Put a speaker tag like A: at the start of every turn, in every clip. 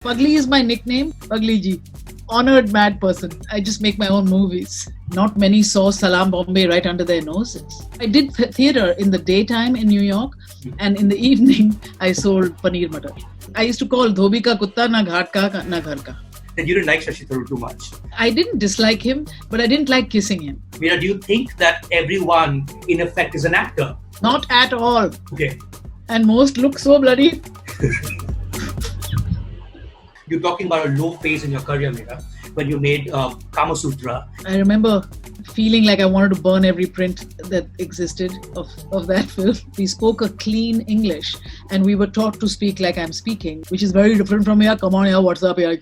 A: Pugly is my nickname, Pugly Ji. Honored mad person. I just make my own movies. Not many saw Salam Bombay right under their noses. I did theatre in the daytime in New York, and in the evening I sold paneer butter. I used to call Dhobi ka kutta na ghat ka na ghar ka.
B: That you didn't like Shashi Tharoor too much.
A: I didn't dislike him, but I didn't like kissing him.
B: Mira, do you think that everyone in effect is an actor?
A: Not at all.
B: Okay.
A: And most look so bloody.
B: You're talking about a low phase in your career, Mira, when you made Kama Sutra.
A: I remember feeling like I wanted to burn every print that existed of that film. We spoke a clean English and we were taught to speak like I'm speaking, which is very different from, yeah, come on, yeah, what's up? Yeah,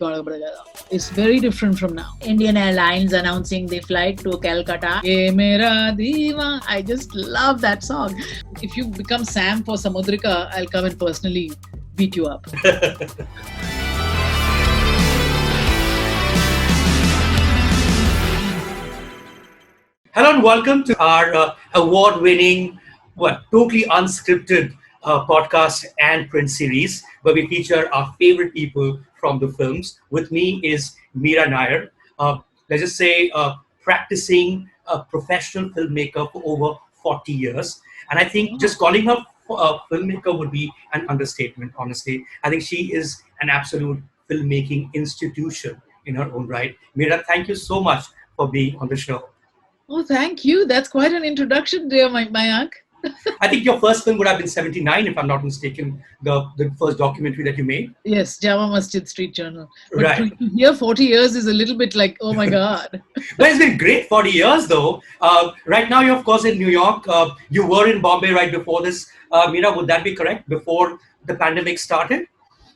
A: it's very different from now. Indian Airlines announcing the flight to Calcutta. Ye mera diva. I just love that song. If you become Sam for Samudrika, I'll come and personally beat you up.
B: Hello and welcome to our award-winning, totally unscripted podcast and print series where we feature our favorite people from the films. With me is Mira Nair, let's just say practicing a professional filmmaker for over 40 years. And I think just calling her a filmmaker would be an understatement, honestly. I think she is an absolute filmmaking institution in her own right. Mira, thank you so much for being on the show.
A: Oh, thank you. That's quite an introduction, dear Mayank.
B: I think your first film would have been 79, if I'm not mistaken, the first documentary that you made.
A: Yes, Jama Masjid Street Journal. But
B: Right.
A: to hear 40 years is a little bit like, oh my God.
B: But it's been great 40 years, though. Right now, you're, of course, in New York. You were in Bombay right before this. Mira, would that be correct? Before the pandemic started?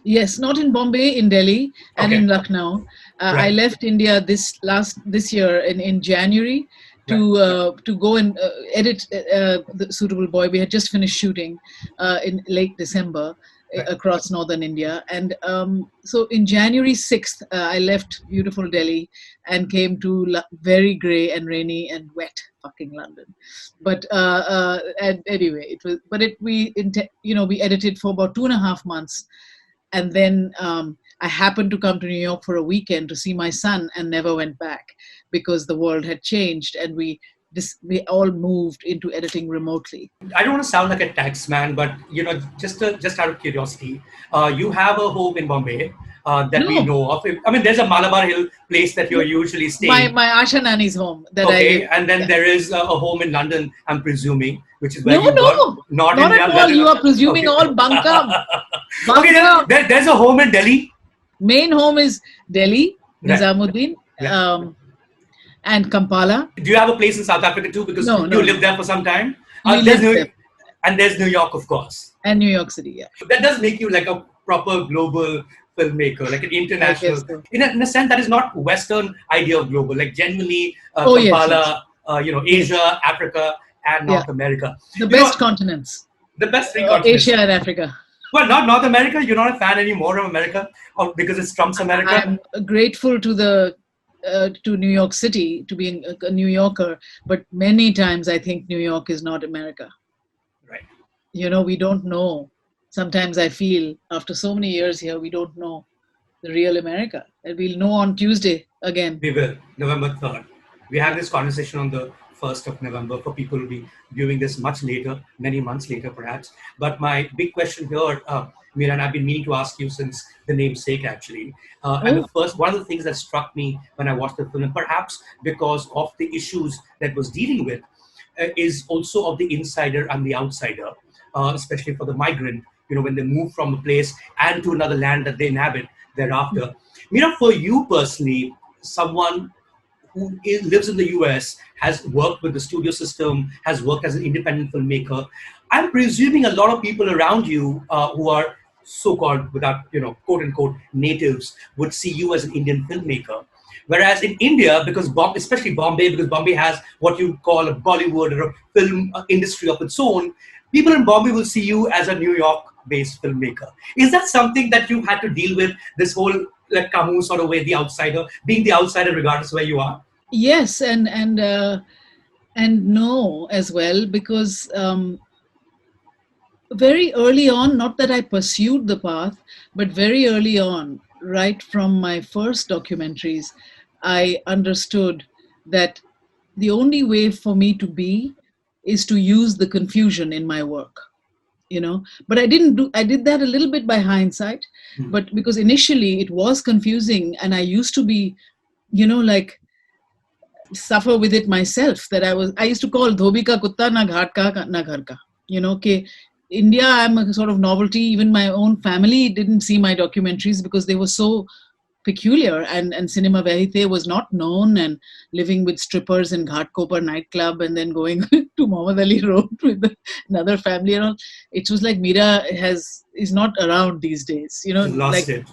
A: Yes, not in Bombay, in Delhi and
B: Okay.
A: in Lucknow. I
B: Right.
A: left India this year in January to go and edit The Suitable Boy. We had just finished shooting in late December across northern India. And so in January 6th, I left beautiful Delhi and came to very grey and rainy and wet fucking London. But and anyway, it was. But we edited for about 2.5 months. And then I happened to come to New York for a weekend to see my son and never went back because the world had changed and we all moved into editing remotely.
B: I don't want to sound like a tax man, but just out of curiosity, you have a home in Bombay that we know of. I mean, there's a Malabar Hill place that you're usually staying.
A: My Asha Nani's home.
B: Okay, and then there is a home in London, I'm presuming, which is where
A: No,
B: you
A: no,
B: were. Not
A: at all. You are presuming all bunkum.
B: Okay, there's a home in Delhi.
A: Main home is Delhi,
B: Right.
A: Nizamuddin,
B: Yeah.
A: and Kampala.
B: Do you have a place in South Africa too? Because
A: No,
B: you lived there for some time.
A: We
B: There's
A: lived there.
B: And there's New York, of course.
A: And New York City, yeah.
B: That does make you like a proper global filmmaker, like an international.
A: I guess so.
B: In a sense, that is not Western idea of global. Like genuinely,
A: Yes,
B: Kampala, Asia, Africa, and North America.
A: The best continents.
B: The best three continents.
A: Asia and Africa.
B: Well, not North America. You're not a fan anymore of America, or because it's Trump's America.
A: I'm grateful to New York City, to being a New Yorker, but many times I think New York is not America.
B: Right.
A: We don't know. Sometimes I feel after so many years here, we don't know the real America. And we'll know on Tuesday again.
B: We will, November 3rd. We have this conversation on the 1st of November for people who will be viewing this much later, many months later perhaps. But my big question here, Mira, and I've been meaning to ask you since the namesake actually. And one of the things that struck me when I watched the film, and perhaps because of the issues that was dealing with, is also of the insider and the outsider, especially for the migrant, when they move from a place and to another land that they inhabit thereafter. Mira, for you personally, someone who lives in the US, has worked with the studio system, has worked as an independent filmmaker. I'm presuming a lot of people around you who are so-called, without, quote unquote, natives, would see you as an Indian filmmaker. Whereas in India, especially Bombay, because Bombay has what you call a Bollywood or a film industry of its own, people in Bombay will see you as a New York-based filmmaker. Is that something that you had to deal with, this whole like Camus sort of way, the outsider, being the outsider regardless of where you are?
A: Yes, and no as well, because very early on, not that I pursued the path, but very early on, right from my first documentaries, I understood that the only way for me to be is to use the confusion in my work, but I did that a little bit by hindsight,
B: Hmm.
A: but because initially it was confusing and I used to be, like, suffer with it myself, that I used to call dhobi ka kutta na ghat ka na ghar ka, ke India, I'm a sort of novelty. Even my own family didn't see my documentaries because they were so peculiar, and Cinema Verite was not known, and living with strippers in Ghatkopar nightclub and then going to Muhammad Ali Road with another family and all. It was like Mira is not around these days,
B: Lost
A: like,
B: it.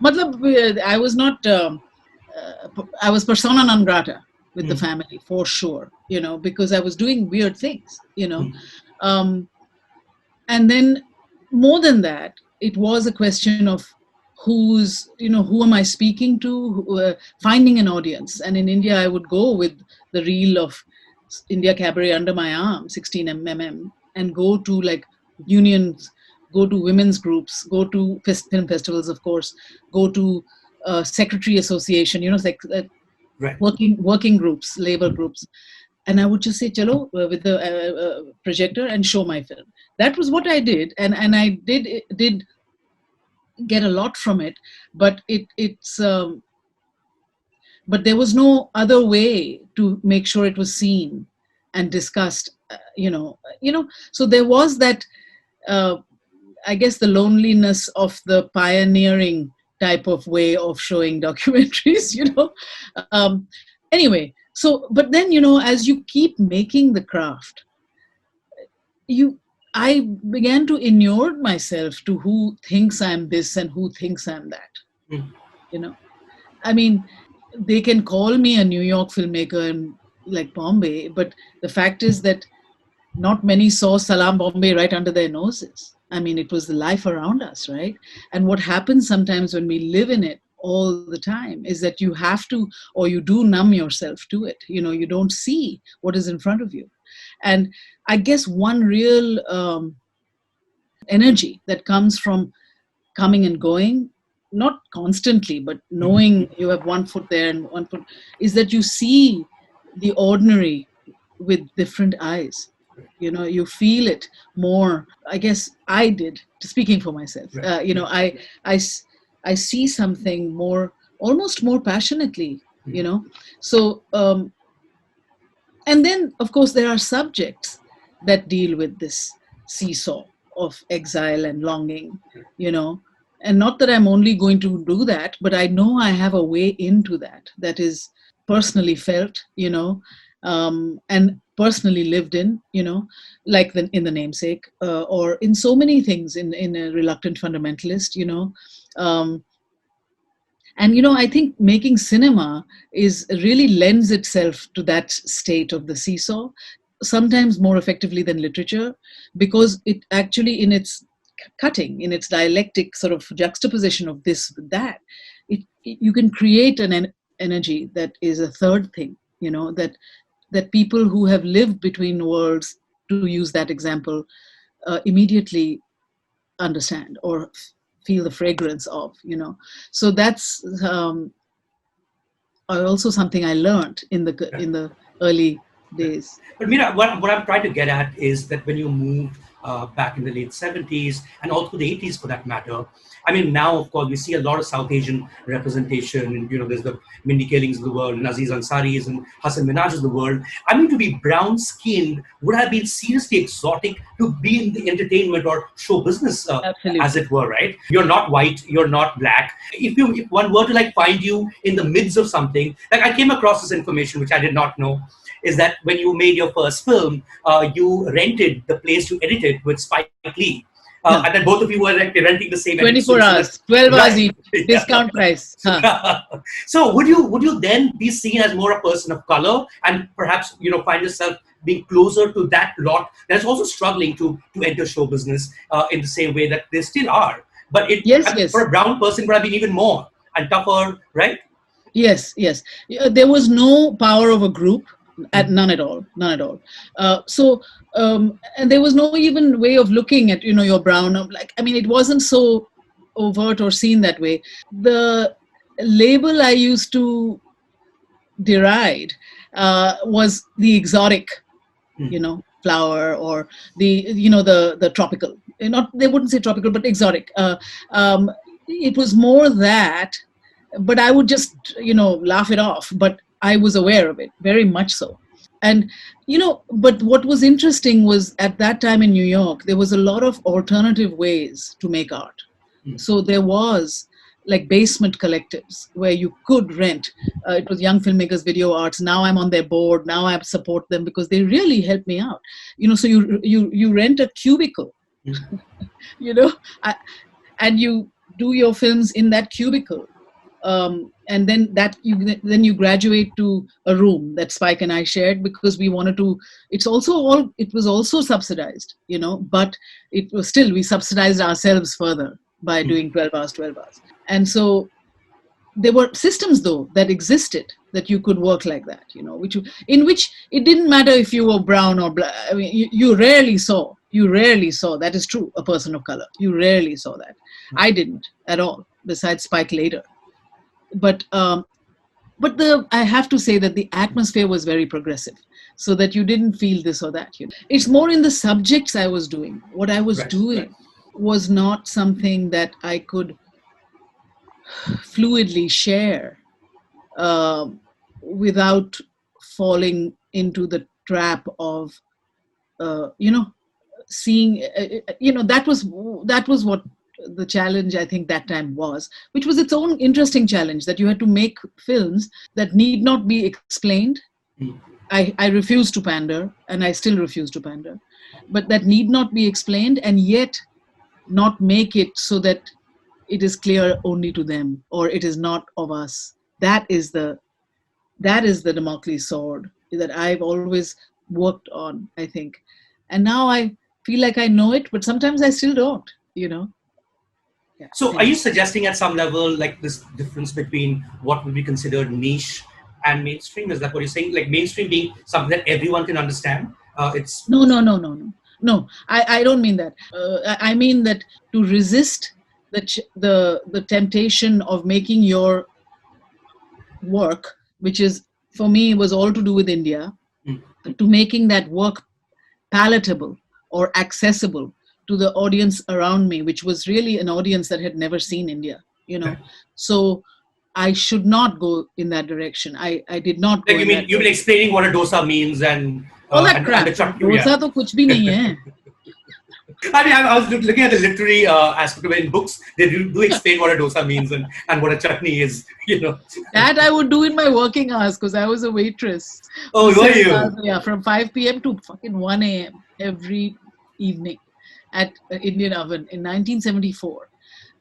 A: matlab, I was not, I was persona non grata with the
B: Hmm.
A: family for sure, because I was doing weird things,
B: Hmm.
A: Um, and then more than that, it was a question of who am I speaking to, finding an audience. And in India, I would go with the reel of India Cabaret under my arm, 16 mm, and go to like unions, go to women's groups, go to film festivals, of course, go to secretary association,
B: Right.
A: working groups, labor groups, and I would just say "Chalo" with the projector and show my film. That was what I did, and I did get a lot from it, but but there was no other way to make sure it was seen and discussed. So there was that. Uh, I guess the loneliness of the pioneering type of way of showing documentaries. Um, anyway, so but then as you keep making the craft, you I began to inure myself to who thinks I'm this and who thinks I'm that.
B: Hmm.
A: You know, I mean, they can call me a New York filmmaker and like Bombay, but the fact is that not many saw Salam Bombay right under their noses. I mean, it was the life around us, right? And what happens sometimes when we live in it all the time is that you have to, or you do numb yourself to it. You don't see what is in front of you. And I guess one real energy that comes from coming and going, not constantly, but knowing you have one foot there and one foot, is that you see the ordinary with different eyes. You feel it more. I guess I did, speaking for myself.
B: Right. Right.
A: I I see something more, almost more passionately.
B: Hmm.
A: You know, so and then of course there are subjects that deal with this seesaw of exile and longing. You know, and not that I'm only going to do that, but I know I have a way into that is personally felt, and personally lived in, like in the namesake, or in so many things, in a reluctant fundamentalist, um, and I think making cinema is really lends itself to that state of the seesaw, sometimes more effectively than literature, because it actually, in its cutting, in its dialectic sort of juxtaposition of this with that, you can create an energy that is a third thing, that people who have lived between worlds, to use that example, immediately understand or feel the fragrance of. So that's also something I learned in the early days.
B: But Mira, what I'm trying to get at is that when you moved back in the late 70s and all through the 80s for that matter, I mean, now, of course, we see a lot of South Asian representation. And, there's the Mindy Kalings of the world, and Aziz Ansari's and Hassan Minaj's of the world. I mean, to be brown skinned would have been seriously exotic to be in the entertainment or show business, as
A: Absolutely.
B: it were, right? You're not white, you're not black. If one were to like find you in the midst of something, like I came across this information, which I did not know, is that when you made your first film, you rented the place to edit it with Spike Lee. And
A: Huh.
B: then both of you were like renting the same edit
A: 24
B: suite. So that
A: hours, 12 hours
B: right.
A: each,
B: Yeah.
A: discount price. Huh.
B: So would you then be seen as more a person of color and perhaps find yourself being closer to that lot that's also struggling to enter show business in the same way that they still are, but
A: Yes,
B: for
A: yes.
B: a brown person would have been even more and tougher, right?
A: Yes, yes. There was no power of a group, none at all, none at all. And there was no even way of looking at, you're brown. Like, I mean, it wasn't so. overt or seen that way. The label I used to deride was the exotic, flower, or the tropical. Not, they wouldn't say tropical, but exotic. It was more that, but I would just laugh it off. But I was aware of it very much so. And but what was interesting was, at that time in New York, there was a lot of alternative ways to make art. So there was like basement collectives where you could rent. It was Young Filmmakers Video Arts. Now I'm on their board. Now I support them because they really help me out. So you rent a cubicle, I, and you do your films in that cubicle. And then you graduate to a room that Spike and I shared, because we wanted to. It was also subsidized, but it was still, we subsidized ourselves further by doing 12 hours. And so there were systems, though, that existed that you could work like that, in which it didn't matter if you were brown or black. I mean, you rarely saw, that is true, a person of color. You rarely saw that. I didn't at all, besides Spike later. But I have to say that the atmosphere was very progressive, so that you didn't feel this or that. It's more in the subjects I was doing. What I was doing was not something that I could fluidly share without falling into the trap of, seeing. That was what the challenge, I think, that time was, which was its own interesting challenge, that you had to make films that need not be explained. I refuse to pander, and I still refuse to pander, but that need not be explained, and yet not make it so that it is clear only to them, or it is not of us. That is the Damocles sword that I've always worked on, I think. And now I feel like I know it, but sometimes I still don't, Yeah.
B: So are you suggesting at some level, like, this difference between what would be considered niche and mainstream? Is that what you're saying? Like, mainstream being something that everyone can understand? It's
A: No. No, I don't mean that. I mean that to resist the temptation of making your work, which is, for me, was all to do with India, to making that work palatable or accessible to the audience around me, which was really an audience that had never seen India, So I should not go in that direction. I did not go.
B: Like, you've been explaining what a dosa means and
A: all that crap.
B: And the chutney.
A: Dosa to kuch bhi nahi hai.
B: I mean, I was looking at the literary aspect of it. In books, they do explain what a dosa means and what a chutney is,
A: That I would do in my working hours, because I was a waitress.
B: Oh, were you?
A: Yeah, from 5 p.m. to fucking 1 a.m. every evening at Indian Oven in 1974.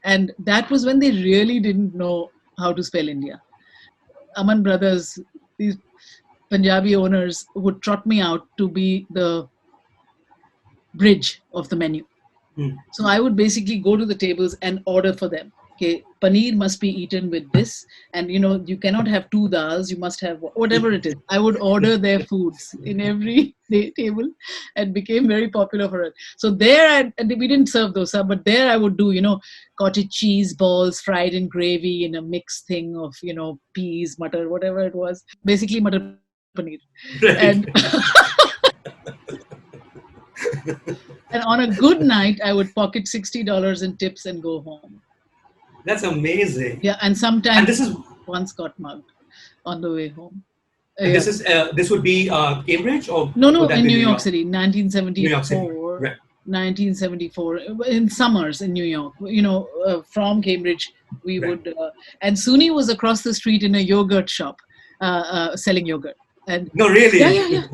A: And that was when they really didn't know how to spell India. Aman Brothers, these Punjabi owners, would trot me out to be the bridge of the menu. So I would basically go to the tables and order for them. Okay, paneer must be eaten with this, and you cannot have two dals, you must have whatever it is. I would order their foods in every table, and became very popular for it. So there, and we didn't serve dosa, but there I would do, cottage cheese balls fried in gravy in a mixed thing of, peas, mutter, whatever it was, basically mutter paneer. And and on a good night, I would pocket $60 in tips and go home.
B: That's amazing.
A: Yeah, and sometimes once got mugged on the way home.
B: And this would be Cambridge, or
A: no, in New York City, 1974.
B: New York City. Right.
A: 1974, in summers in New York. From Cambridge, we would. And Suni was across the street in a yogurt shop, selling yogurt. And
B: no, really?
A: Yeah.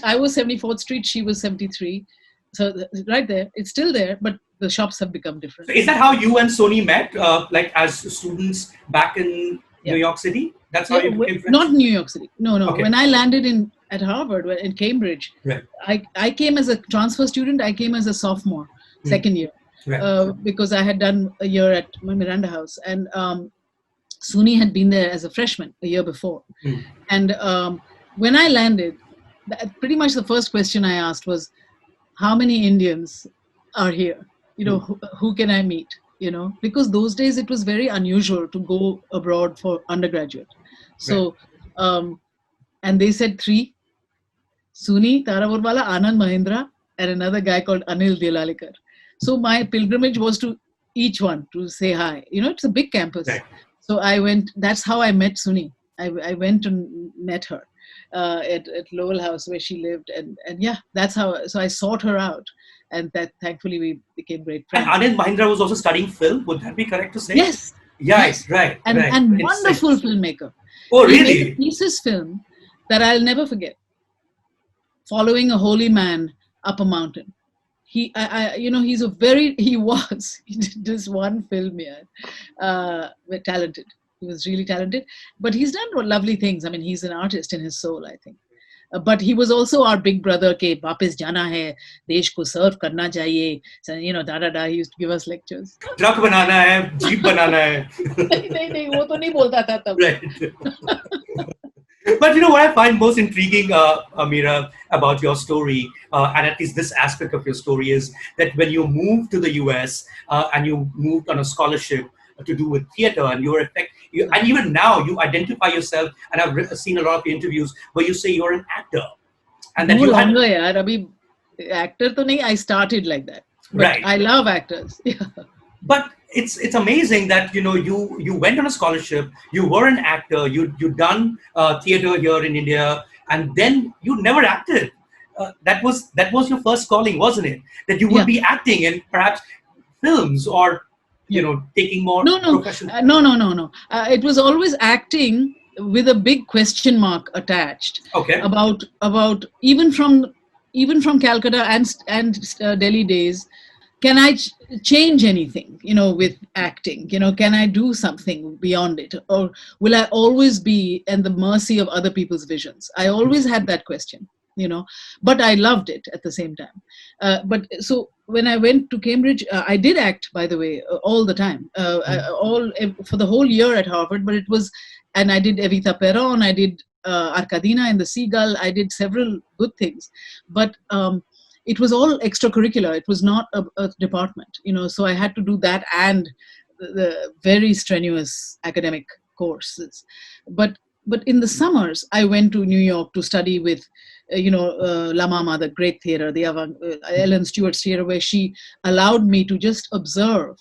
A: I was 74th Street. She was 73. So right there, it's still there, but the shops have become different.
B: So is that how you and Sony met, like as students back in New York City? That's how you became friends?
A: Not New York City. No.
B: Okay.
A: When I landed at Harvard, in Cambridge,
B: right.
A: I came as a transfer student. I came as a sophomore, second year, right. Because I had done a year at Miranda House. And Suni had been there as a freshman a year before. And when I landed, pretty much the first question I asked was, how many Indians are here? Who can I meet? because those days it was very unusual to go abroad for undergraduate.
B: Right.
A: So, and they said three: Suni, Taravarwala, Anand Mahindra, and another guy called Anil Dilalikar. So my pilgrimage was to each one to say hi. It's a big campus.
B: Right.
A: So I went, that's how I met Suni. I went and met her at Lowell House where she lived. And yeah, that's how, so I sought her out. And that thankfully we became great
B: And
A: friends.
B: Anand Mahindra was also studying film. Would that be correct to say?
A: Yes,
B: Right,
A: yes.
B: right,
A: And,
B: right.
A: and
B: Interesting.
A: wonderful filmmaker.
B: Oh,
A: He made a
B: really?
A: thesis film that I'll never forget, following a holy man up a mountain. He's he was, he did this one film here, talented. He was really talented, but he's done lovely things. I mean, he's an artist in his soul, I think. But he was also our big brother, ke वापस जाना है, देश को सर्व करना चाहिए. So, da. He used to give us lectures.
B: Truck बनाना है, jeep बनाना है.
A: नहीं, वो तो नहीं बोलता था तब.
B: Right. But what I find most intriguing, Amira, about your story, and at least this aspect of your story, is that when you moved to the US and you moved on a scholarship to do with theater, and and even now you identify yourself, and I've seen a lot of interviews where you say you're an actor, and that
A: No
B: you had
A: longer, yaar. Abhi actor to nahi. I started like that, but
B: right.
A: I love actors. Yeah.
B: But it's amazing that you went on a scholarship, you were an actor, you done theater here in India, and then you never acted. That was your first calling, wasn't it? That you would
A: Yeah.
B: be acting in perhaps films or taking more
A: No,
B: professional.
A: no. It was always acting with a big question mark attached
B: Okay.
A: about even from Calcutta and Delhi days. Can I change anything, with acting? Can I do something beyond it, or will I always be at the mercy of other people's visions? I always had that question, but I loved it at the same time. But so when I went to Cambridge, I did act, by the way, all the time, for the whole year at Harvard. But and I did Evita Peron, I did Arcadina in the Seagull, I did several good things, but it was all extracurricular. It was not a department, so I had to do that and the very strenuous academic courses. But in the summers, I went to New York to study with, La Mama, the great theater, Ellen Stewart's theater, where she allowed me to just observe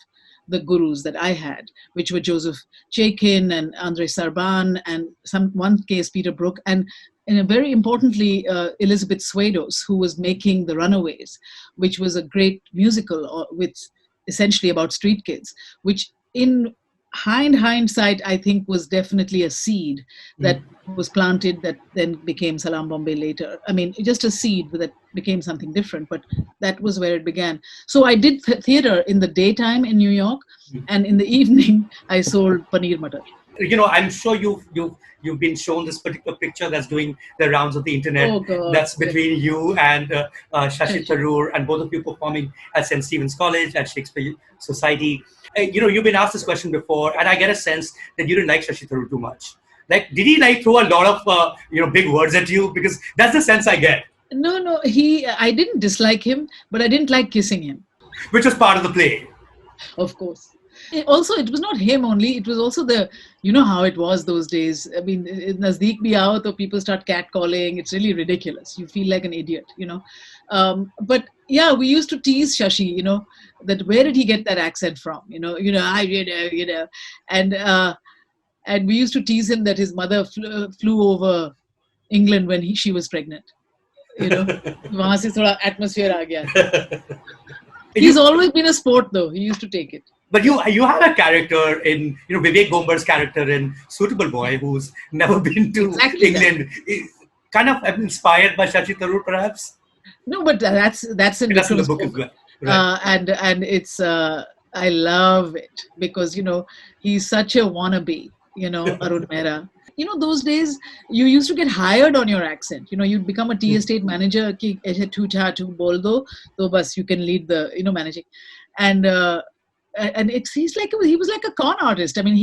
A: the gurus that I had, which were Joseph Chaikin and Andre Sarban, and one case Peter Brook, and very importantly, Elizabeth Swados, who was making The Runaways, which was a great musical with essentially about street kids, which in hindsight, I think was definitely a seed that was planted that then became Salam Bombay later. I mean, just a seed that became something different, but that was where it began. So I did theater in the daytime in New York, and in the evening, I sold paneer matar.
B: I'm sure you've been shown this particular picture that's doing the rounds of the internet.
A: Oh, God.
B: That's between you and Shashi
A: Shashi.
B: Tharoor, and both of you performing at St. Stephen's College at Shakespeare Society. You've been asked this question before, and I get a sense that you didn't like Shashi Tharoor too much. Like, did he throw a lot of big words at you? Because that's the sense I get.
A: No. I didn't dislike him, but I didn't like kissing him.
B: Which was part of the play.
A: Of course. Also, it was not him only. It was also how it was those days. I mean, in Nazdeek bhi aao, to people start catcalling. It's really ridiculous. You feel like an idiot, But yeah, we used to tease Shashi, that where did he get that accent from? And we used to tease him that his mother flew over England when she was pregnant. Wahan se thoda atmosphere aa gaya. He's always been a sport, though. He used to take it.
B: But you have a character in Vivek Gombar's character in Suitable Boy, who's never been to England. Kind of inspired by Shashi Tharoor, perhaps.
A: No, but that's in
B: the book as well. Right.
A: And it's I love it because he's such a wannabe. Arun Mehra. Those days you used to get hired on your accent. You'd become a tea estate manager. Ki aise tu cha tu bol do, to bas you can lead the managing, and he's like he was like a con artist. I mean,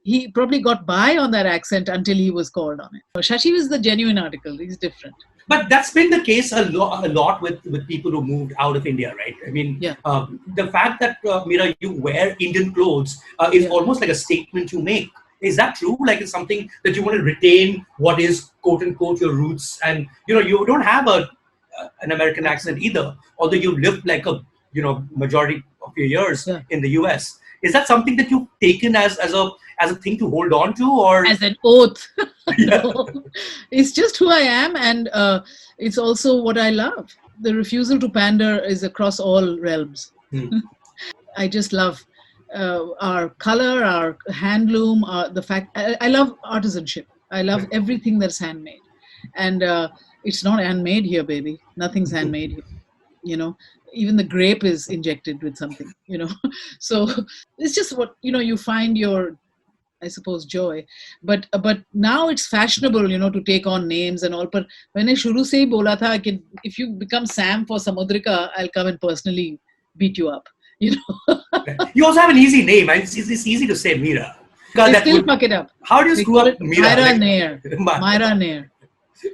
A: he probably got by on that accent until he was called on it. Shashi was the genuine article. He's different.
B: But that's been the case a lot with people who moved out of India, right? I mean,
A: Yeah,
B: the fact that Mira, you wear Indian clothes is
A: yeah,
B: almost like a statement you make. Is that true? Like it's something that you want to retain what is quote unquote your roots, and you don't have an American accent
A: absolutely.
B: either, although you lived like a majority of your years
A: Yeah.
B: in the U.S. Is that something that you've taken as a thing to hold on to, or
A: As an oath.
B: yeah?
A: No, it's just who I am, and it's also what I love. The refusal to pander is across all realms.
B: Hmm.
A: I just love our color, our handloom, the fact I love artisanship. I love
B: Right.
A: everything that's handmade, and it's not handmade here, baby. Nothing's handmade here. You know, even the grape is injected with something. So it's just what you find your, I suppose, joy. But now it's fashionable, to take on names and all. But when I shuru se hi bola tha, if you become Sam for Samudrika, I'll come and personally beat you up. You know,
B: You also have an easy name. It's easy to say Mira.
A: they
B: That
A: still
B: would.
A: fuck it up.
B: How do you
A: They
B: screw
A: call it
B: up Mira?
A: Myra
B: Like,
A: Nair. Myra Nair.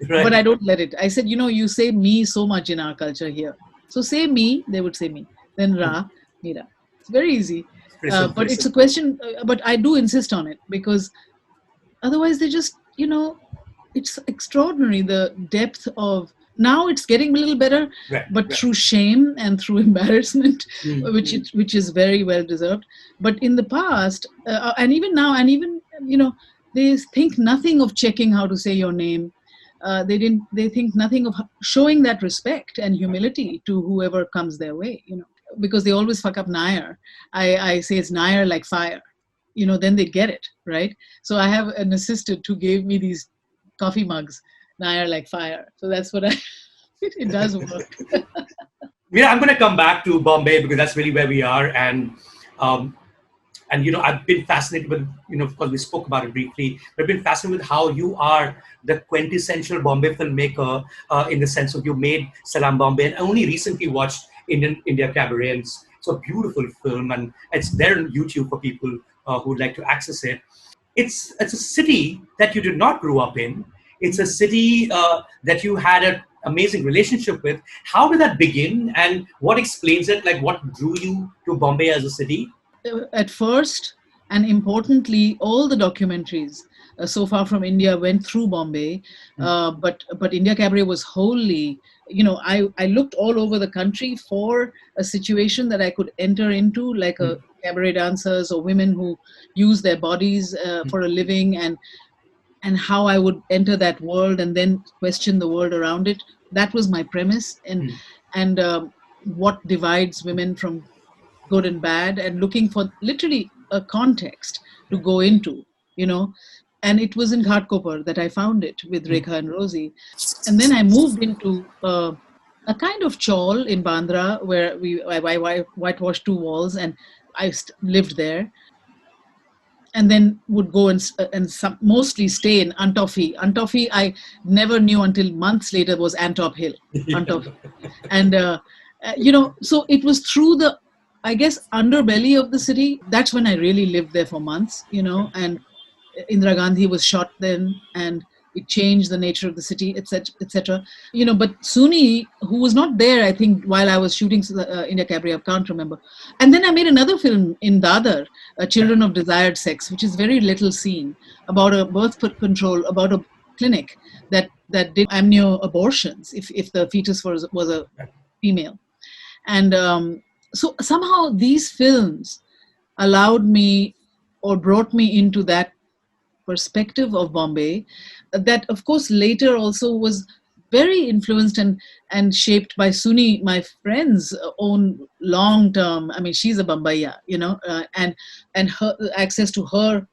A: But
B: right.
A: I don't let it. I said, you say me so much in our culture here. So say me, they would say me. Then Ra, Mira. It's very easy.
B: It's pretty simple.
A: But
B: Pretty
A: it's a
B: simple.
A: question, but I do insist on it because otherwise they just, it's extraordinary the depth of. Now it's getting a little better,
B: Right.
A: but
B: Right.
A: through shame and through embarrassment,
B: Mm, mm.
A: which is very well deserved. But in the past, and even now, and even they think nothing of checking how to say your name. They think nothing of showing that respect and humility to whoever comes their way, because they always fuck up Nair. I say it's Nair like fire, then they get it, right? So I have an assistant who gave me these coffee mugs, Nair like fire. So that's what I, it does work.
B: Mira, I'm going to come back to Bombay because that's really where we are, um, and I've been fascinated with of course we spoke about it briefly, but I've been fascinated with how you are the quintessential Bombay filmmaker, in the sense of you made Salam Bombay, and I only recently watched India Cabaret, and it's a beautiful film, and it's there on YouTube for people who would like to access it. It's a city that you did not grow up in. It's a city that you had an amazing relationship with. How did that begin, and what explains it? Like, what drew you to Bombay as a city?
A: At first, and importantly, all the documentaries so far from India went through Bombay, but India Cabaret was wholly. I looked all over the country for a situation that I could enter into, like a cabaret dancers or women who use their bodies for a living, and how I would enter that world and then question the world around it. That was my premise, and what divides women from good and bad, and looking for literally a context to go into, you know. And it was in Ghatkopar that I found it with Rekha and Rosie. And then I moved into a kind of chawl in Bandra where I whitewashed two walls, and lived there. And then would go mostly stay in Antoffi. Antoffi, I never knew until months later was Antop Hill, Antoffi. And so it was through the, I guess, underbelly of the city. That's when I really lived there for months, and Indira Gandhi was shot then, and it changed the nature of the city, etc., etc. But Suni, who was not there, I think, while I was shooting India Cabaret, I can't remember. And then I made another film in Dadar, Children of Desired Sex, which is very little seen, about a birth control, about a clinic that did amnio abortions if the fetus was a female. And so somehow these films allowed me, or brought me into that perspective of Bombay, that of course later also was very influenced and shaped by Suni, my friend's own long term. I mean, she's a Bombaya, and her access to her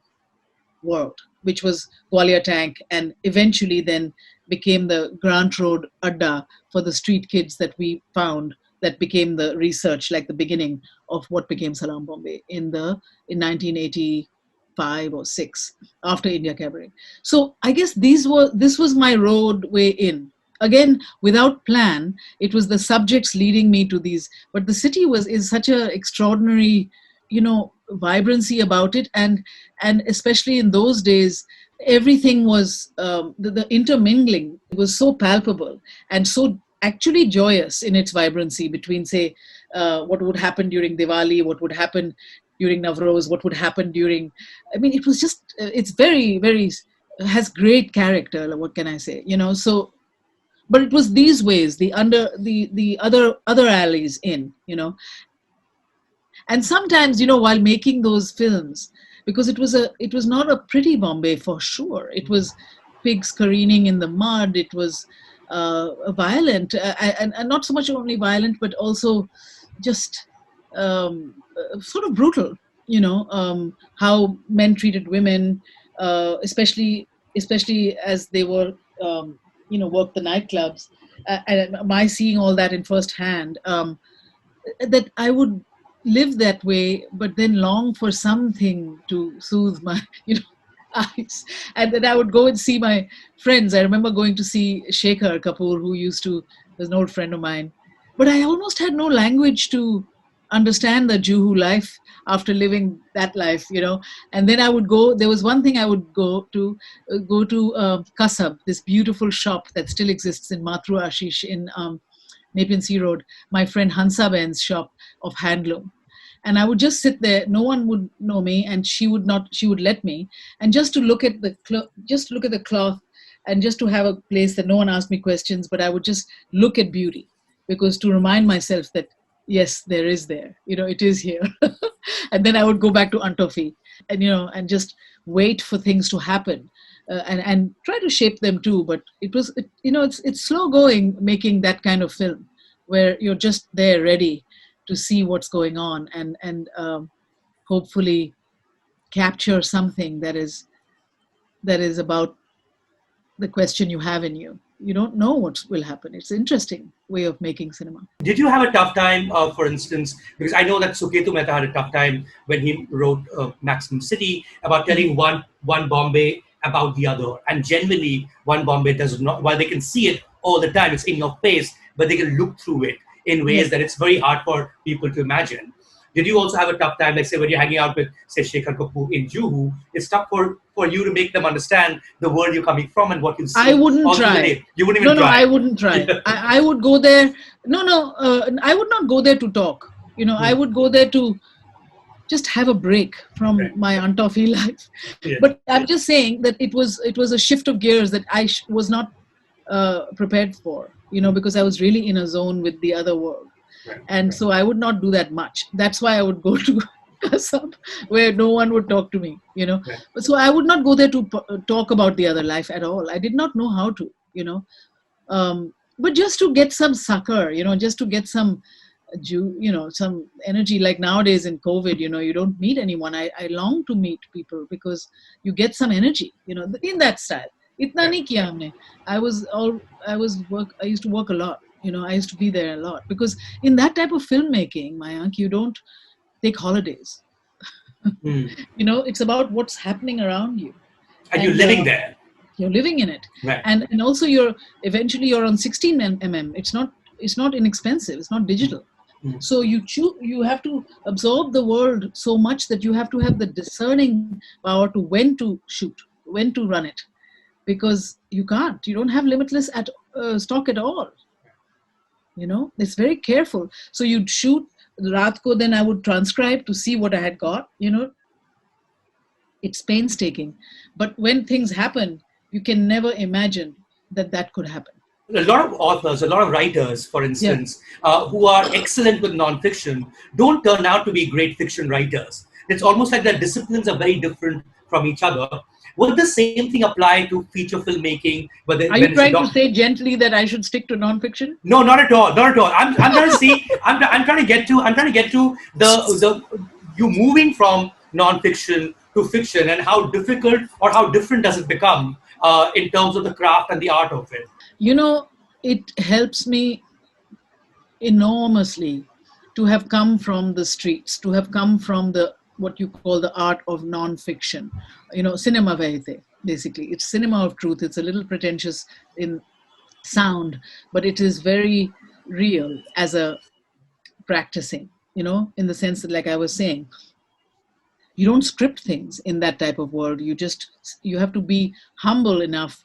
A: world, which was Gwalior Tank, and eventually then became the Grant Road Adda for the street kids that we found. That became the research, like the beginning of what became Salam Bombay in 1985 or six, after India Cabaret. So I guess this was my roadway in. Again, without plan, it was the subjects leading me to these. But the city is such a extraordinary, vibrancy about it, and especially in those days, everything was the intermingling was so palpable and so actually joyous in its vibrancy between, say, what would happen during Diwali, what would happen during Navroz, what would happen during. I mean, it was just it's very very has great character. What can I say? So but it was these ways, the other alleys in, and sometimes, while making those films, because it was not a pretty Bombay for sure. It was pigs careening in the mud. It was violent, and not so much only violent, but also just sort of brutal. How men treated women, especially as they were, worked the nightclubs, and my seeing all that in first hand. That I would live that way, but then long for something to soothe my, eyes. And then I would go and see my friends. I remember going to see Shekhar Kapoor, who was an old friend of mine. But I almost had no language to understand the Juhu life after living that life, And then I would go, there was one thing I would go to Kasab, this beautiful shop that still exists in Matru Ashish in Nepean Sea Road, my friend Hansa Ben's shop of handloom. And I would just sit there. No one would know me, and she would not. She would let me, and just to look at the cloth, and just to have a place that no one asked me questions, but I would just look at beauty, because to remind myself that yes, there is there. It is here. And then I would go back to Antofi, and just wait for things to happen, and try to shape them too. But it's slow going making that kind of film, where you're just there ready to see what's going on, and hopefully capture something that is about the question you have in you. You don't know what will happen. It's an interesting way of making cinema.
B: Did you have a tough time, for instance, because I know that Suketu Mehta had a tough time when he wrote Maximum City about telling one Bombay about the other, and generally one Bombay does not. While they can see it all the time, it's in your face, but they can look through it in ways
A: Yes.
B: that it's very hard for people to imagine. Did you also have a tough time, like say when you're hanging out with say Shekhar Kapoor in Juhu? It's tough for you to make them understand the world you're coming from and what you
A: I
B: see
A: wouldn't
B: all through the
A: try.
B: day. You wouldn't
A: No,
B: even
A: no, I
B: try.
A: wouldn't try. I would go there. No, no, I would not go there to talk. I would go there to just have a break from
B: Right.
A: my Antofi life.
B: Yeah.
A: But I'm just saying that it was a shift of gears that I was not prepared for. Because I was really in a zone with the other world,
B: Right.
A: and so I would not do that much. That's why I would go to Kasab, where no one would talk to me.
B: Right.
A: But so I would not go there to talk about the other life at all. I did not know how to. But just to get some succor, just to get some some energy. Like nowadays in COVID, you don't meet anyone. I long to meet people because you get some energy, in that style. Itna
B: Right.
A: nahi kiya humne. I used to work a lot. I used to be there a lot because in that type of filmmaking, Mayank, you don't take holidays.
B: Hmm.
A: It's about what's happening around you,
B: And you're
A: and
B: living there.
A: you're living in it,
B: Right.
A: and also you're on 16 mm. It's not inexpensive. It's not digital.
B: Mm.
A: So you have to absorb the world so much that you have to have the discerning power to when to shoot, when to run it, because you don't have limitless at stock at all. It's very careful. So you'd shoot raat ko, then I would transcribe to see what I had got. It's painstaking, but when things happen, you can never imagine that could happen.
B: A lot of authors, a lot of writers, for
A: Yeah.
B: instance, who are excellent with nonfiction, don't turn out to be great fiction writers. It's almost like their disciplines are very different from each other. Would the same thing apply to feature filmmaking, whether
A: Are you
B: when it's a
A: trying to
B: doc?
A: say gently that I should stick to nonfiction?
B: No, not at all, not at all. I'm trying to see. I'm trying to get to. I'm trying to get to the you moving from nonfiction to fiction, and how difficult or how different does it become in terms of the craft and the art of it.
A: It helps me enormously to have come from the streets, to have come from the what you call the art of non-fiction. Cinema verite, basically. It's cinema of truth. It's a little pretentious in sound, but it is very real as a practicing, in the sense that, like I was saying, you don't script things in that type of world. You have to be humble enough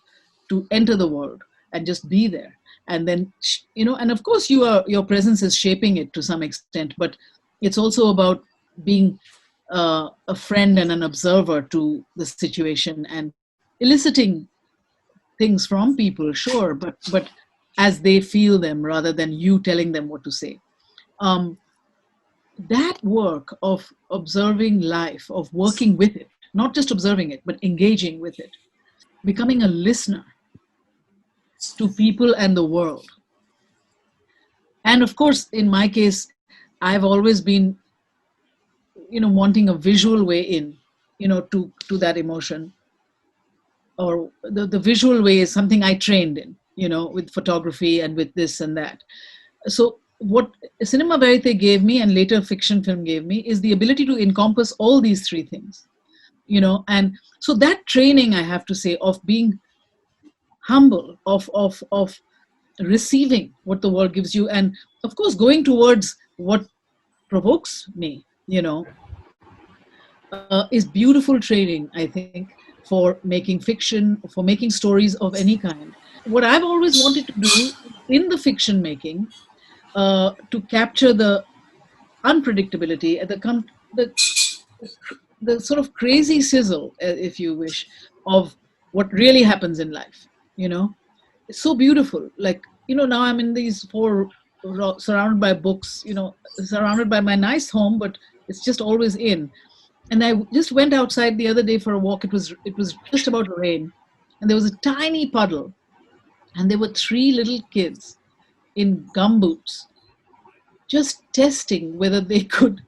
A: to enter the world and just be there. And then, and of course your presence is shaping it to some extent, but it's also about being a friend and an observer to the situation and eliciting things from people, sure, but as they feel them rather than you telling them what to say. um, that work of observing life, of working with it, not just observing it, but engaging with it, becoming a listener to people and the world. And of course, in my case, I've always been, wanting a visual way in, to that emotion. Or the visual way is something I trained in, with photography and with this and that. So what cinema verite gave me and later fiction film gave me is the ability to encompass all these three things, and so that training, I have to say, of being humble, of receiving what the world gives you, and of course going towards what provokes me, is beautiful training, I think, for making fiction, for making stories of any kind. What I've always wanted to do in the fiction making, to capture the unpredictability, the sort of crazy sizzle, if you wish, of what really happens in life. It's so beautiful. Like, now I'm in these four, surrounded by books, surrounded by my nice home, but it's just always in. And I just went outside the other day for a walk. It was just about to rain, and there was a tiny puddle, and there were three little kids in gumboots just testing whether they could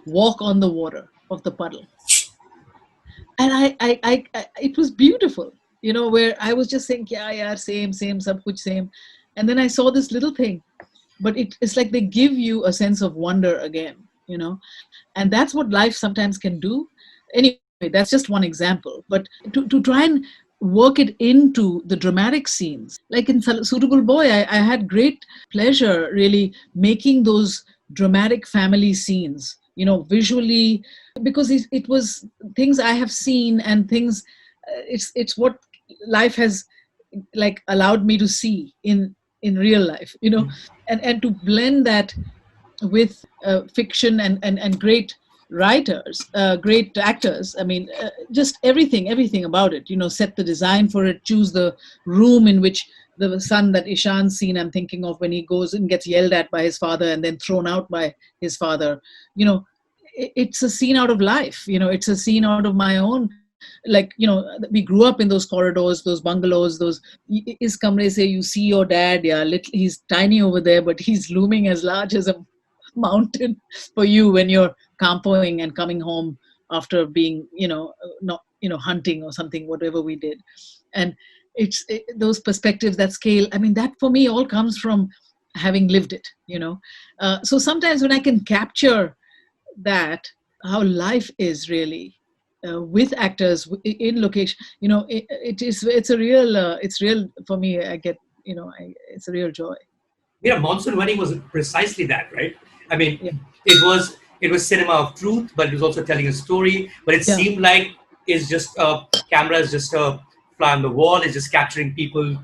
A: walk on the water of the puddle. And it was beautiful, where I was just saying, yeah, same, sab kuch same. And then I saw this little thing, but it's like they give you a sense of wonder again, and that's what life sometimes can do. Anyway, that's just one example, but to try and work it into the dramatic scenes, like in Suitable Boy, I had great pleasure really making those dramatic family scenes, visually, because it was things I have seen, and things, it's what life has like allowed me to see in real life, and to blend that with fiction and great writers, great actors. I mean, just everything about it. Set the design for it, choose the room in which the son, that Ishan scene I'm thinking of, when he goes and gets yelled at by his father and then thrown out by his father. It's a scene out of life. It's a scene out of my own. Like, we grew up in those corridors, those bungalows, those is kamre se, you see your dad, yeah, little, he's tiny over there, but he's looming as large as a mountain for you when you're campoing and coming home after being, not, hunting or something, whatever we did. And those perspectives, that scale, I mean, that for me all comes from having lived it, so sometimes when I can capture that, how life is really, with actors in location, it's real for me. I get, it's a real joy.
B: Monsoon Wedding was precisely that, right? I mean,
A: Yeah.
B: it was cinema of truth, but it was also telling a story. But it
A: Yeah.
B: seemed like it's just a camera is just a fly on the wall. It's just capturing people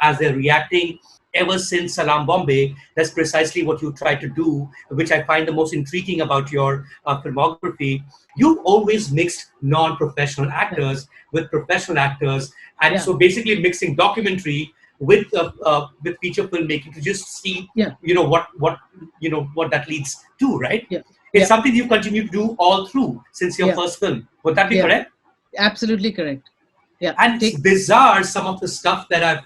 B: as they're reacting. Ever since Salam Bombay, that's precisely what you try to do, which I find the most intriguing about your filmography. You've always mixed non-professional
A: Yeah.
B: actors with professional actors, and
A: Yeah.
B: so basically mixing documentary with feature filmmaking to just see
A: Yeah.
B: what that leads to, right?
A: Yeah.
B: It's
A: Yeah.
B: something you continue to do all through since your
A: Yeah.
B: first film. Would that be
A: Yeah.
B: correct?
A: Absolutely correct. Yeah.
B: And it's
A: Take.
B: bizarre some of the stuff that I've